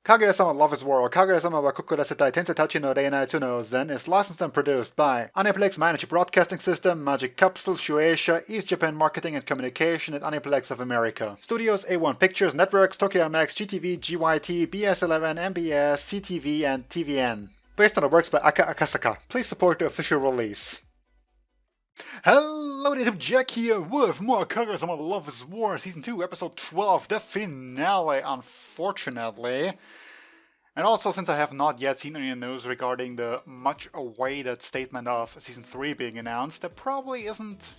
Kaguya-sama Love is War or Kaguya-sama wa Kokurasetai Tensai-tachi no Reinai Tsuno Zen is licensed and produced by Aniplex Managed Broadcasting System, Magic Capsule, Shueisha, East Japan Marketing and Communication, and Aniplex of America. Studios A1 Pictures, Networks, Tokyo MX, GTV, GYT, BS11, MBS, CTV, and TVN. Based on the works by Aka Akasaka. Please support the official release. Hello, native Jack here with more Kaguya-sama Love is War Season 2, Episode 12, the finale, unfortunately. And also, since I have not yet seen any news regarding the much-awaited statement of Season 3 being announced, there probably isn't,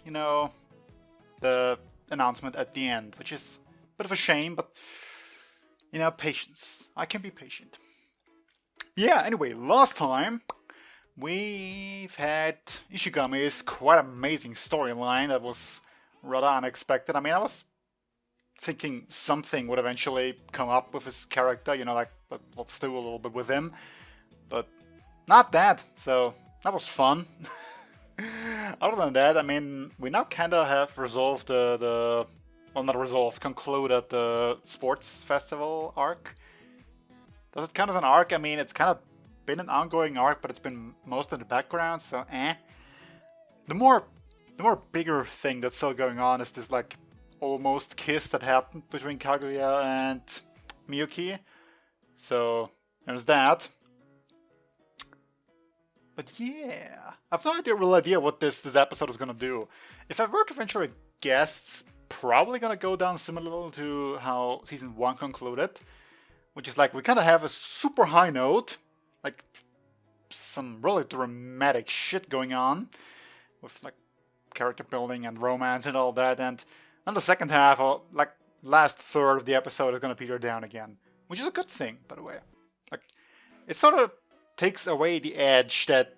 the announcement at the end, which is a bit of a shame, but, patience. I can be patient. Yeah, anyway, last time we've had Ishigami's quite amazing storyline that was rather unexpected. I mean, I was thinking something would eventually come up with his character, but let's do a little bit with him. But not that, so that was fun. Other than that, I mean, we now kind of have resolved concluded the sports festival arc. Does it count as an arc? I mean, it's kind of been an ongoing arc, but it's been most in the background, so The more bigger thing that's still going on is this almost kiss that happened between Kaguya and Miyuki. So there's that. But yeah, I have no real idea what this episode is gonna do. If I were to venture a guess, it's probably gonna go down similar to how season 1 concluded, which is we kind of have a super high note, some really dramatic shit going on with character building and romance and all that, and then the second half, or last third of the episode, is gonna peter down again, which is a good thing, by the way. It sort of takes away the edge that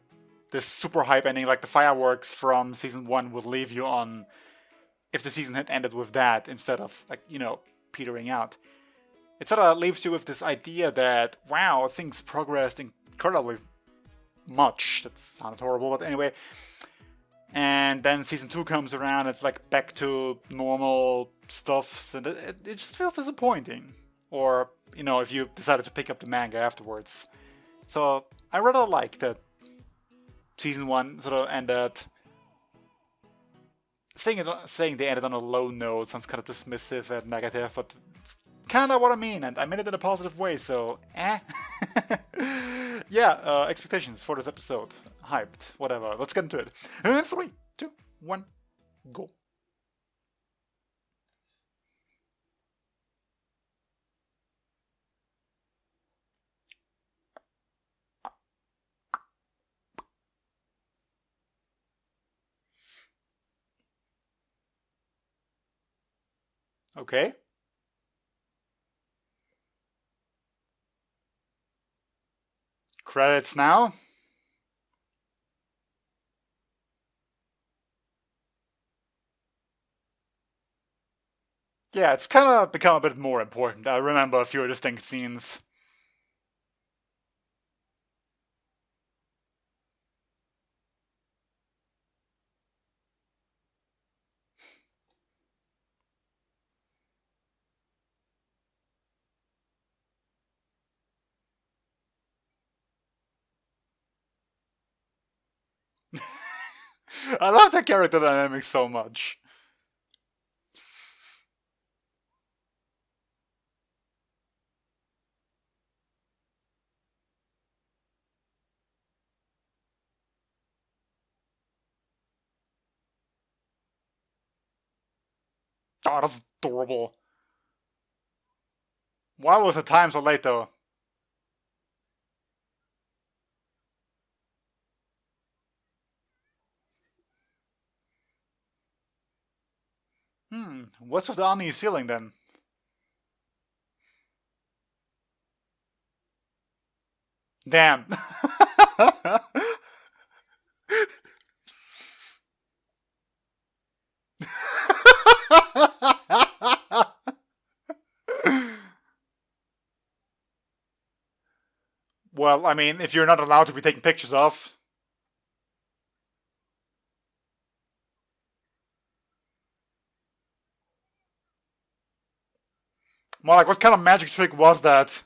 this super hype ending, the fireworks from season 1, would leave you on if the season had ended with that instead of petering out. It sort of leaves you with this idea that, wow, things progressed incredibly much. That sounded horrible, but anyway. And then season 2 comes around, it's back to normal stuff, and it just feels disappointing. Or, if you decided to pick up the manga afterwards. So, I rather like that season 1 sort of ended. Saying they ended on a low note sounds kind of dismissive and negative, but it's kind of what I mean, and I meant it in a positive way, so Yeah, expectations for this episode. Hyped, whatever. Let's get into it. 3, 2, 1, go. Okay. Credits now. Yeah, it's kind of become a bit more important. I remember a few distinct scenes. I love that character dynamic so much. Oh, that's adorable. Why was the time so late, though? What's with the unease feeling, then? Damn. Well, I mean, if you're not allowed to be taking pictures of. Well, what kind of magic trick was that?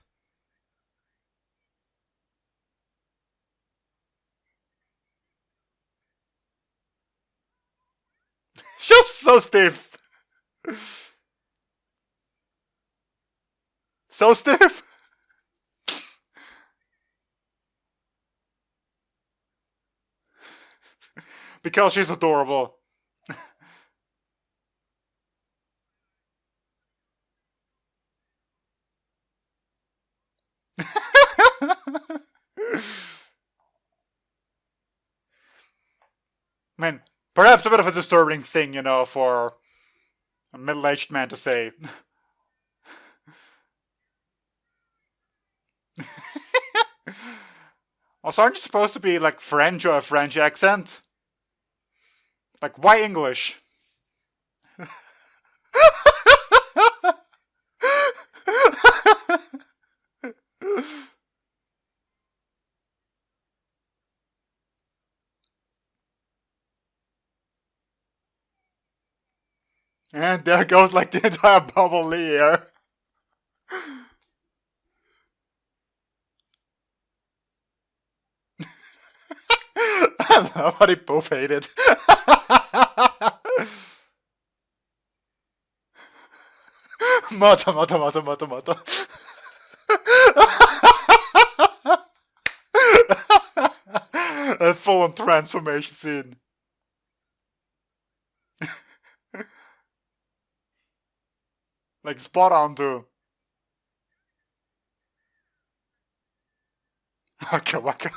just so stiff. So stiff. Because she's adorable. I mean, perhaps a bit of a disturbing thing, you know, for a middle-aged man to say. Also, aren't you supposed to be like French or a French accent? Like, why English? And there goes like the entire bubble here. I love how they both hate it. Moto, moto, moto, moto, moto. A full-on transformation scene. Like, spot on too. Okay, okay.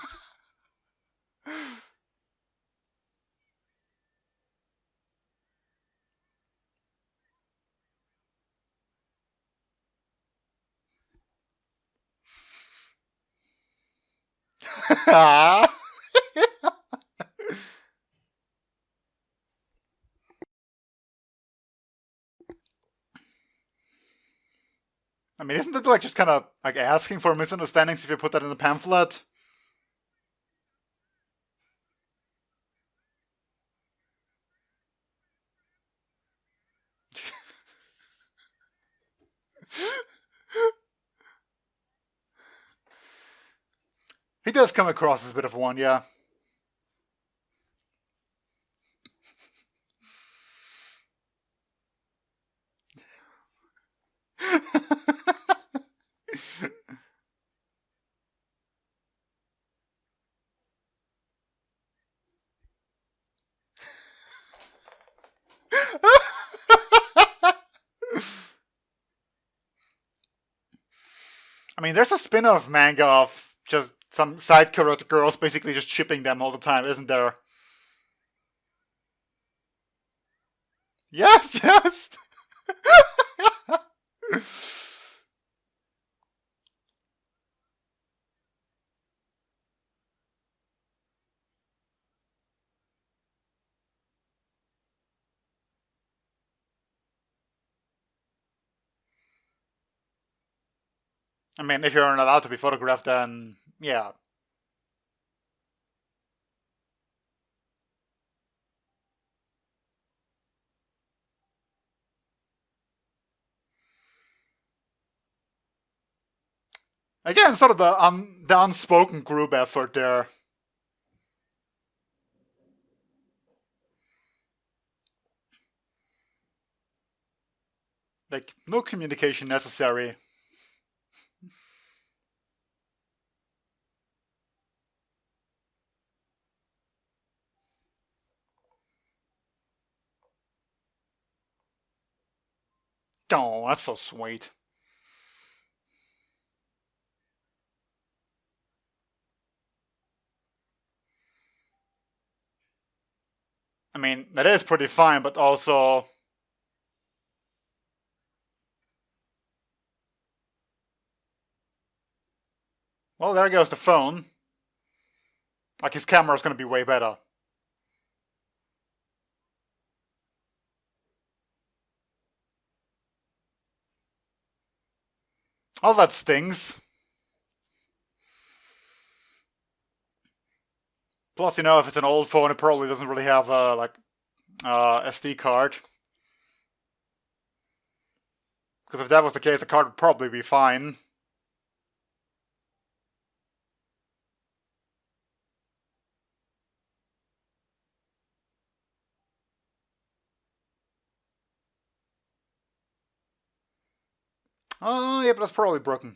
I mean, isn't it like just kind of like asking for misunderstandings if you put that in the pamphlet? He does come across as a bit of one, yeah. I mean, there's a spin-off manga of just some side character girls basically just shipping them all the time, isn't there? Yes, yes! I mean, if you're not allowed to be photographed, then yeah. Again, sort of the unspoken group effort there. Like, no communication necessary. Oh, that's so sweet. I mean, that is pretty fine, but also... Well, there goes the phone. Like, his camera's gonna be way better. All that stings. Plus, you know, if it's an old phone, it probably doesn't really have a, like, SD card. Because if that was the case, the card would probably be fine. Oh, yeah, but that's probably broken.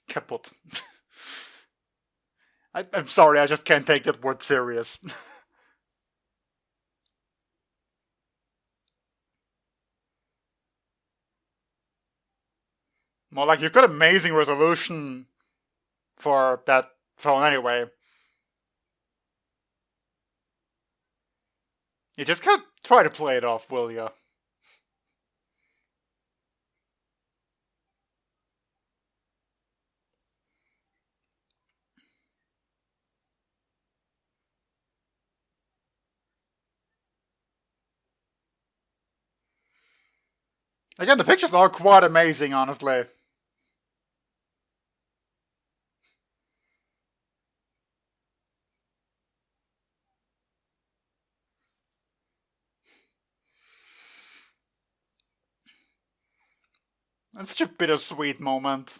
Kaput. I'm sorry, I just can't take that word serious. More like, you've got amazing resolution for that phone anyway. You just can't try to play it off, will ya? Again, the pictures are quite amazing, honestly. It's such a bittersweet moment.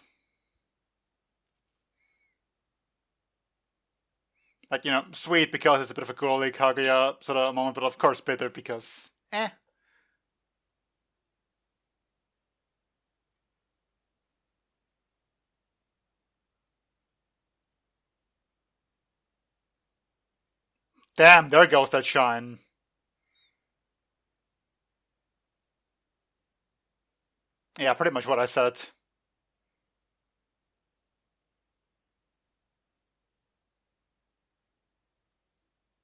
Like, you know, sweet because it's a bit of a girly Kaguya sort of moment, but of course bitter because, eh. Damn, there goes that shine. Yeah, pretty much what I said.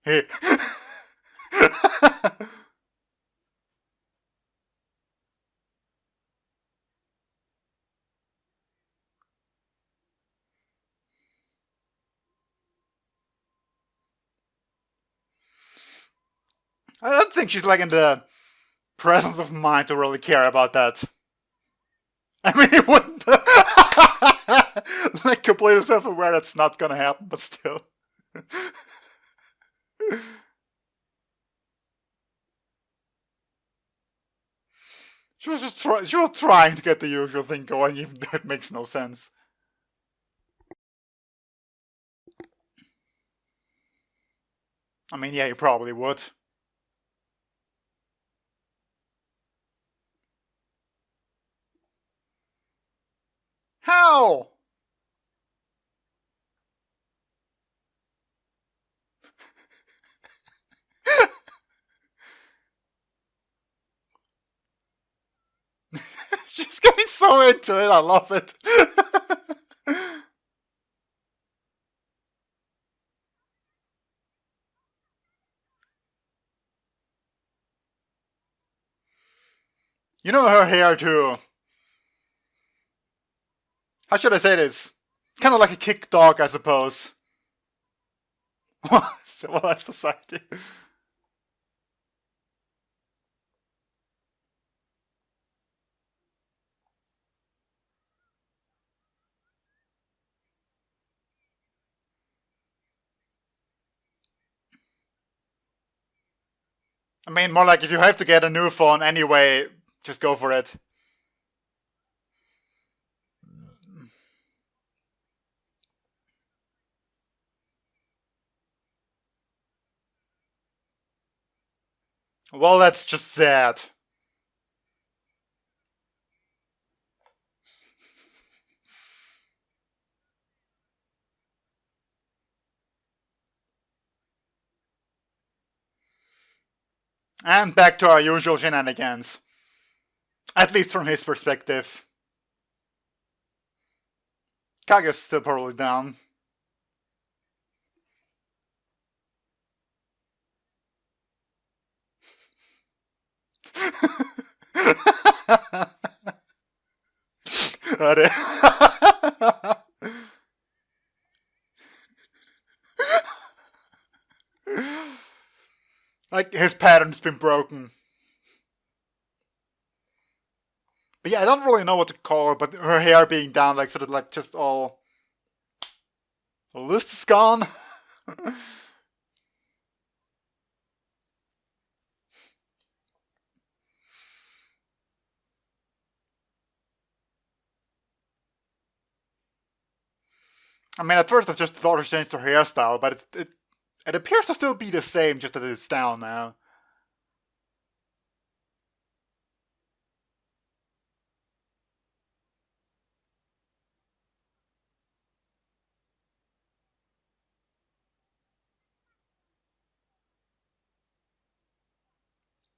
Hey. I don't think she's like in the presence of mind to really care about that. I mean, it wouldn't. Like, completely self-aware that's not gonna happen, but still. She was just she was trying to get the usual thing going, even though it makes no sense. I mean, yeah, you probably would. How? She's getting so into it, I love it. You know her hair too. How should I say this? Kind of like a kick dog, I suppose. Civilized society. I mean, more like if you have to get a new phone anyway, just go for it. Well, that's just sad. And back to our usual shenanigans. At least from his perspective. Kaguya's still probably down. Like, his pattern's been broken. But yeah, I don't really know what to call her, but her hair being down, like, sort of like just all. The list is gone. I mean, at first I just thought she changed her hairstyle, but It appears to still be the same, just that it's down now.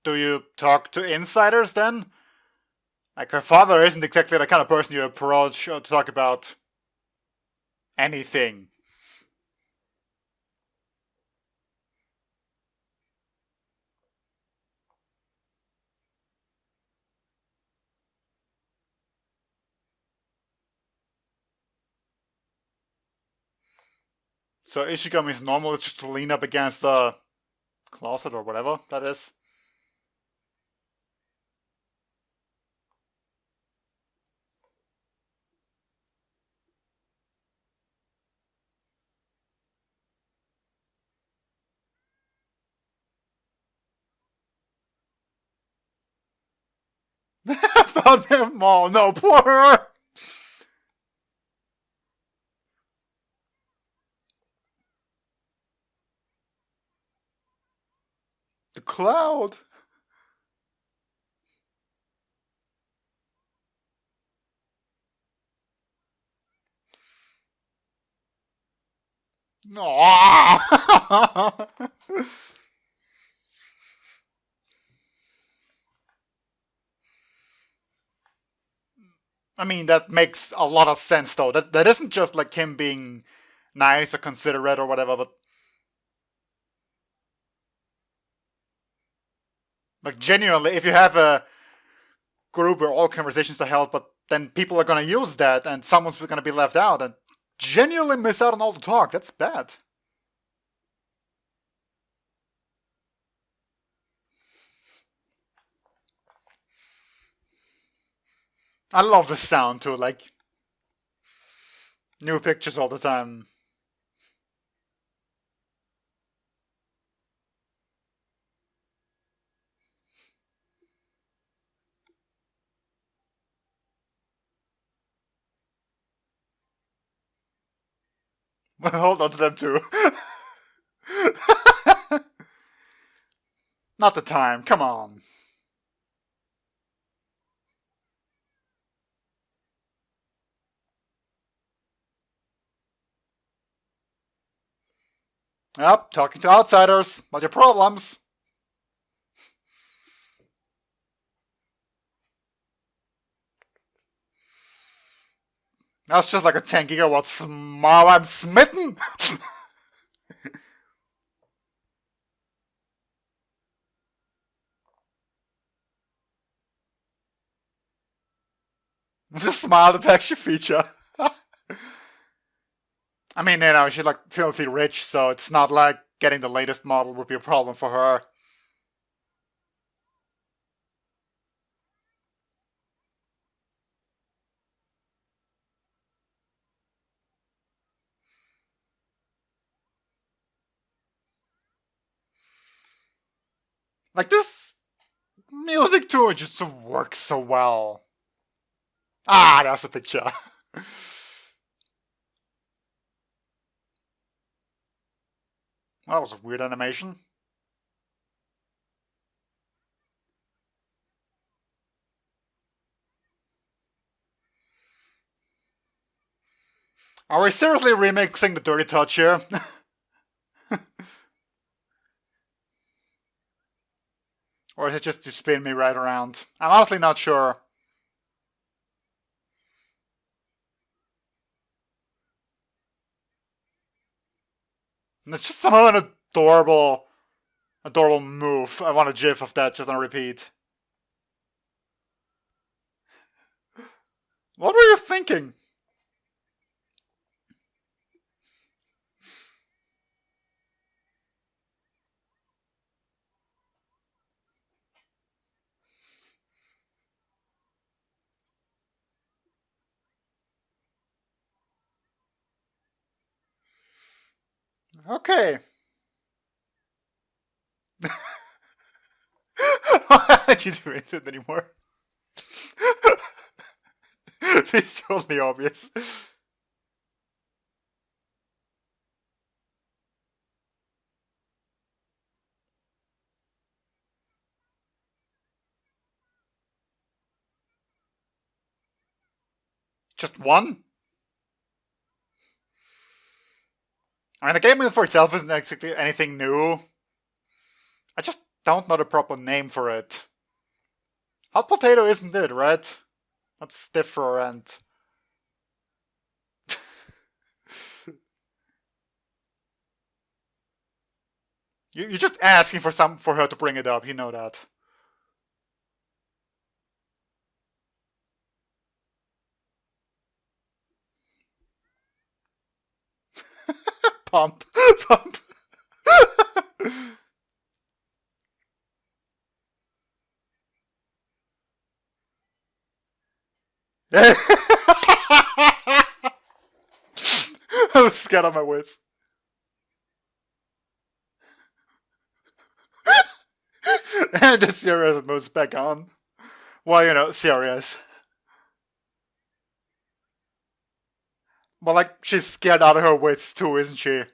Do you talk to insiders then? Like, her father isn't exactly the kind of person you approach to talk about anything. So Ishigami's normal is just to lean up against the closet or whatever that is. Found him all. No, poor her. The cloud. No. I mean, that makes a lot of sense, though. That isn't just like him being nice or considerate or whatever, but like genuinely, if you have a group where all conversations are held, but then people are gonna use that and someone's gonna be left out and genuinely miss out on all the talk, that's bad. I love the sound too, like new pictures all the time. Hold on to them too. Not the time, come on. Yep, talking to outsiders. What's your problems? That's just like a 10 gigawatt smile. I'm smitten. The smile detection feature. I mean, she's like filthy rich, so it's not like getting the latest model would be a problem for her. Like, this music too just works so well. Ah, that's a picture. That was a weird animation. Are we seriously remixing the Dirty Touch here? Or is it just to spin me right around? I'm honestly not sure. And it's just somehow an adorable move. I want a gif of that just on repeat. What were you thinking? Okay. Why aren't you doing it anymore? It's totally obvious. Just one? I mean, the game in for itself isn't exactly anything new. I just don't know the proper name for it. Hot potato isn't it, right? That's different. You're just asking for her to bring it up, you know that. Pump. Pump. I was scared of my wits. And the serious moves back on. Well, you know, serious. But like, she's scared out of her wits too, isn't she?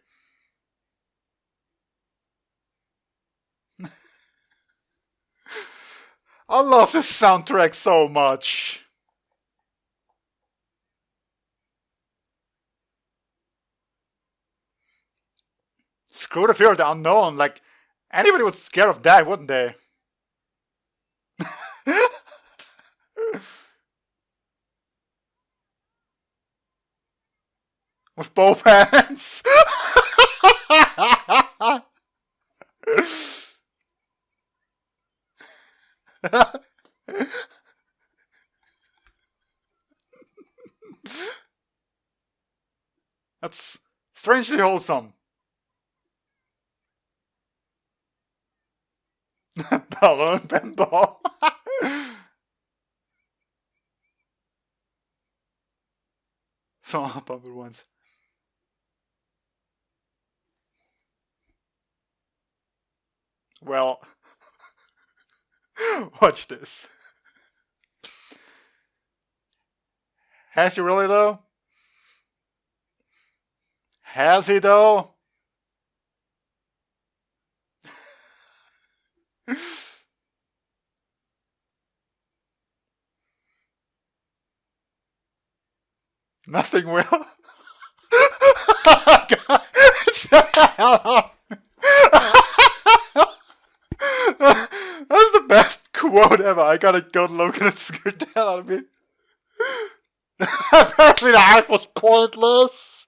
I love this soundtrack so much. Screw the fear of the unknown. Like, anybody would scared of that, wouldn't they? With both hands. That's strangely wholesome. Balloon pinball. Some bumper ones. Well, watch this. Has he really though? Has he though? Nothing will. That's the best quote ever. I gotta go look and it scared the hell out of me. Apparently the hype was pointless.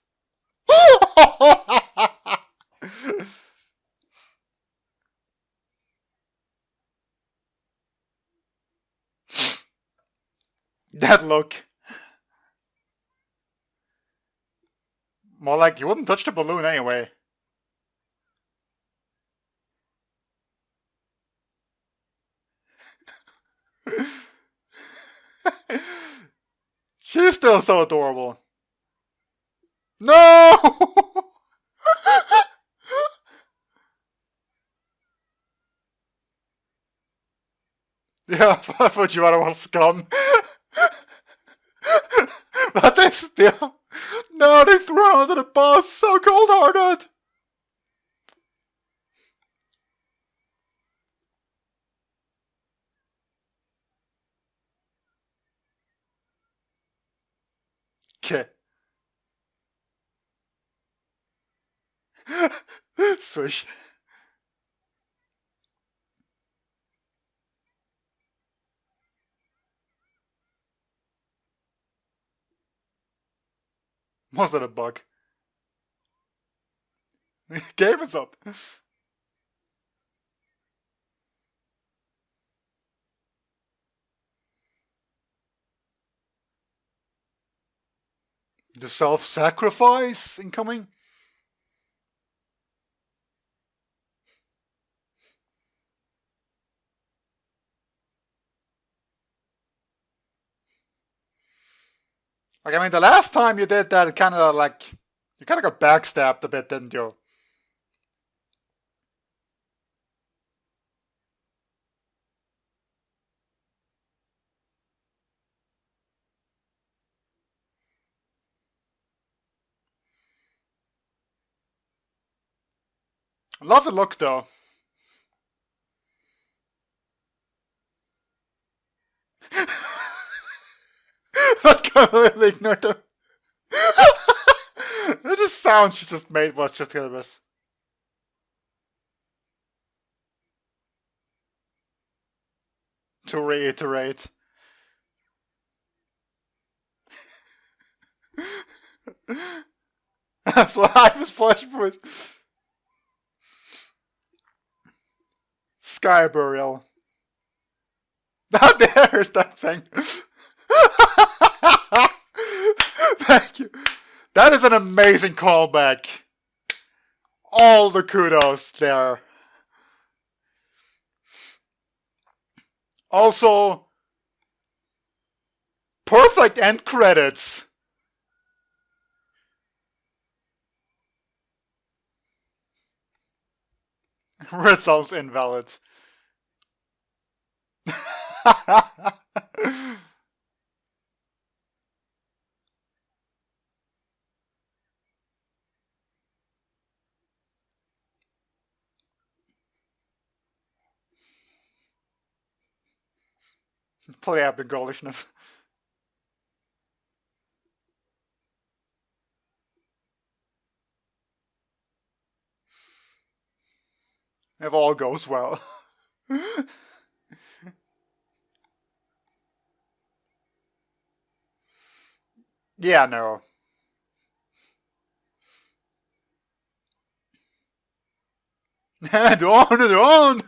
That look. More like you wouldn't touch the balloon anyway. She's still so adorable. No! Yeah, Fujiwara was scum. But they still... No, they threw her under the bus, so cold-hearted! Okay. Swish. Was that a bug? Game is up. The self-sacrifice incoming? Like, I mean, the last time you did that, it kind of like... You kind of got backstabbed a bit, didn't you? I love the look, though. That kind of completely ignored them. The sound she just made was just hilarious. To reiterate. I was flashing for it. Sky Burial. There's that thing. Thank you. That is an amazing callback. All the kudos there. Also, perfect end credits. Results invalid. Play up the gaulishness. If all goes well. Yeah, no. Don't.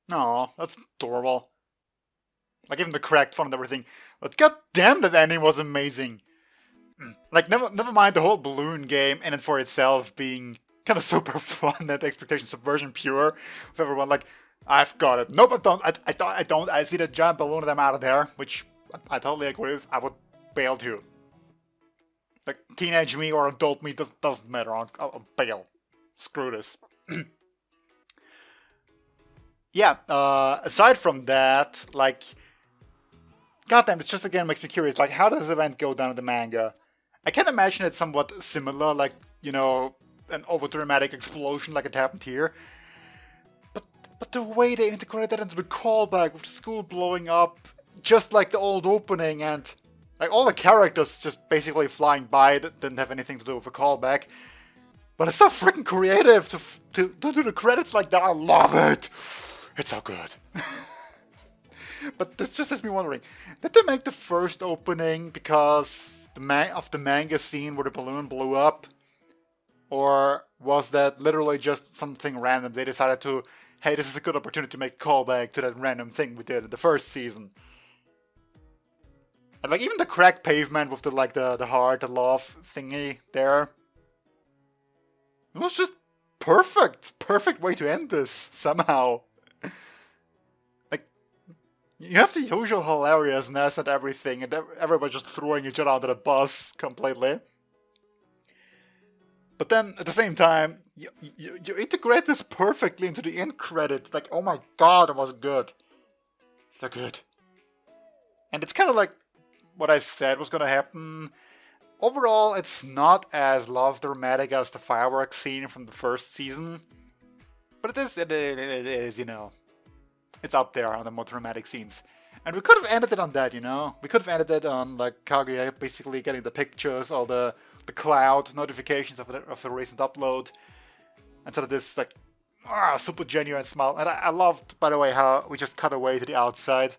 No, that's adorable. Like even the correct font and everything. But god damn, that ending was amazing. Like never mind the whole balloon game and it for itself being kind of super fun and expectation subversion pure with everyone like I've got it. Nope, I don't. I don't. I see the giant balloon and I'm out of there, which I totally agree with. I would bail too. Like teenage me or adult me doesn't matter. I'll bail. Screw this. Yeah. Aside from that, like, goddamn, it just again makes me curious. Like, how does this event go down in the manga? I can imagine it's somewhat similar, like, you know, an over-dramatic explosion like it happened here. But the way they integrated that into the callback with the school blowing up, just like the old opening, and like all the characters just basically flying by that didn't have anything to do with a callback. But it's so freaking creative to do the credits like that. I love it. It's so good. But this just has me wondering, did they make the first opening because of the manga scene where the balloon blew up? Or was that literally just something random? They decided to, hey, this is a good opportunity to make a callback to that random thing we did in the first season. And like even the cracked pavement with the heart, the love thingy there. It was just perfect. Perfect way to end this somehow. Like you have the usual hilariousness and everything, and everybody just throwing each other under the bus completely. But then, at the same time, you integrate this perfectly into the end credits. Like, oh my god, it was good. So good. And it's kind of like what I said was going to happen. Overall, it's not as love dramatic as the fireworks scene from the first season. But it is, you know. It's up there on the more dramatic scenes. And we could have ended it on that, you know. We could have ended it on, like, Kaguya basically getting the pictures, all the cloud notifications of the recent upload, and sort of this like super genuine smile. And I loved, by the way, how we just cut away to the outside.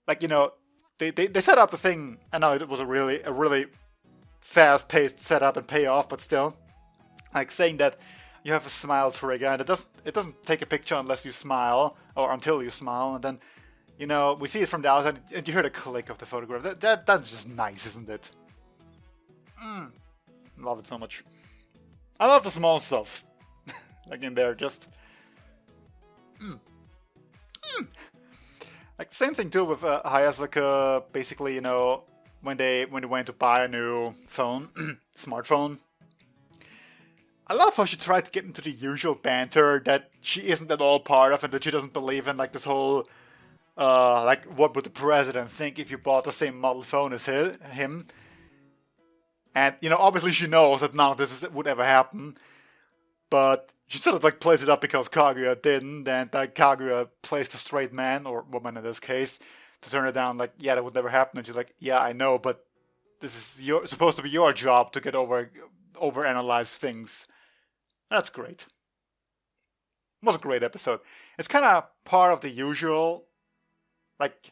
Like, you know, they set up the thing. I know it was a really fast-paced setup and payoff, but still, like saying that you have a smile trigger, and it doesn't take a picture unless you smile or until you smile, and then, you know, we see it from the outside, and you hear the click of the photograph. That's just nice, isn't it? Love it so much. I love the small stuff. Like in there, just... Like, same thing too with Hayasaka, basically, you know, when they went to buy a new phone, smartphone. I love how she tried to get into the usual banter that she isn't at all part of, and that she doesn't believe in, like, this whole, like, what would the president think if you bought the same model phone as him? And, you know, obviously she knows that none of this would ever happen. But she sort of like plays it up because Kaguya didn't, and like Kaguya plays the straight man, or woman in this case, to turn it down, like, yeah, that would never happen. And she's like, yeah, I know, but this is supposed to be your job to get overanalyze things. That's great. It was a great episode. It's kind of part of the usual, like,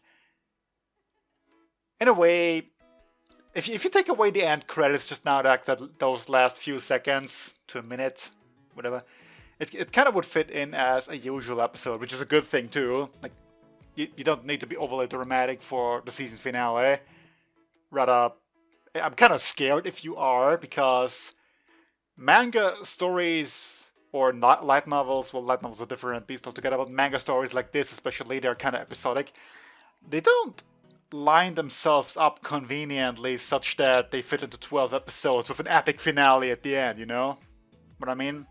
in a way, if you take away the end credits just now, that those last few seconds to a minute, whatever, it kind of would fit in as a usual episode, which is a good thing too. Like, you don't need to be overly dramatic for the season finale. Rather, I'm kind of scared if you are, because manga stories or not light novels, well, light novels are different beast altogether, but manga stories like this, especially, they're kind of episodic. They don't line themselves up conveniently such that they fit into 12 episodes with an epic finale at the end, you know what I mean?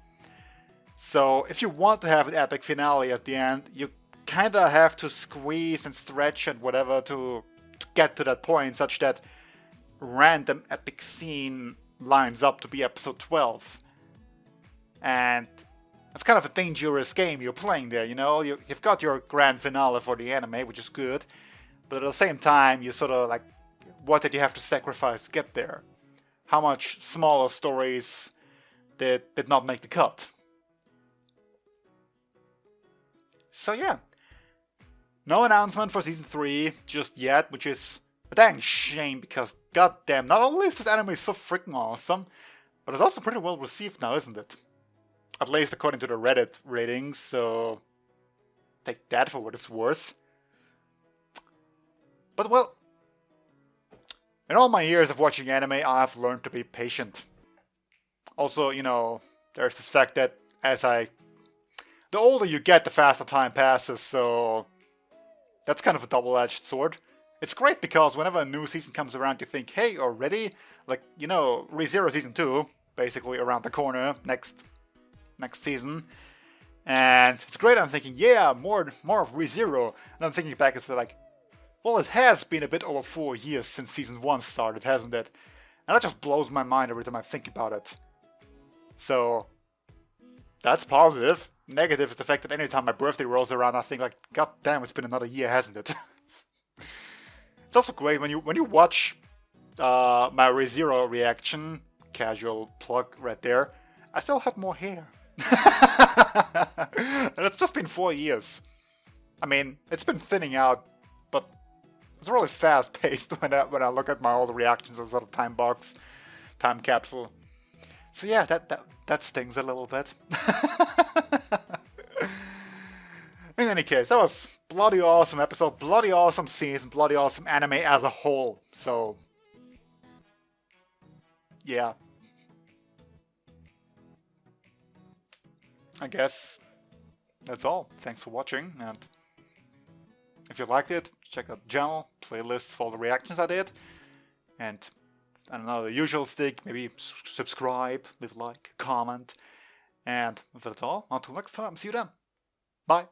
So if you want to have an epic finale at the end, you kind of have to squeeze and stretch and whatever to get to that point, such that random epic scene lines up to be episode 12. And it's kind of a dangerous game you're playing there, you know? You've got your grand finale for the anime, which is good, but at the same time, you sort of like, what did you have to sacrifice to get there? How much smaller stories did not make the cut? So yeah, no announcement for season 3 just yet, which is a dang shame, because goddamn, not only is this anime so freaking awesome, but it's also pretty well received now, isn't it? At least according to the Reddit ratings, so take that for what it's worth. But well, in all my years of watching anime, I've learned to be patient. Also, you know, there's this fact that the older you get, the faster time passes, so that's kind of a double-edged sword. It's great because whenever a new season comes around, you think, hey, already? Like, you know, ReZero Season 2, basically around the corner, next season. And it's great, I'm thinking, yeah, more of ReZero. And I'm thinking back, it's like, well, it has been a bit over 4 years since season 1 started, hasn't it? And that just blows my mind every time I think about it. So, that's positive. Negative is the fact that anytime my birthday rolls around, I think like, god damn, it's been another year, hasn't it? It's also great when you watch my ReZero reaction, casual plug right there, I still have more hair. And it's just been 4 years. I mean, it's been thinning out, but it's really fast paced when I look at my old reactions as sort of time capsule. So yeah, that stings a little bit. In any case, that was bloody awesome episode, bloody awesome season, bloody awesome anime as a whole. So yeah, I guess that's all. Thanks for watching, and if you liked it, check out the channel, playlists for all the reactions I did, and I don't know, the usual stick, maybe subscribe, leave a like, comment, and if that's all, until next time, see you then. Bye.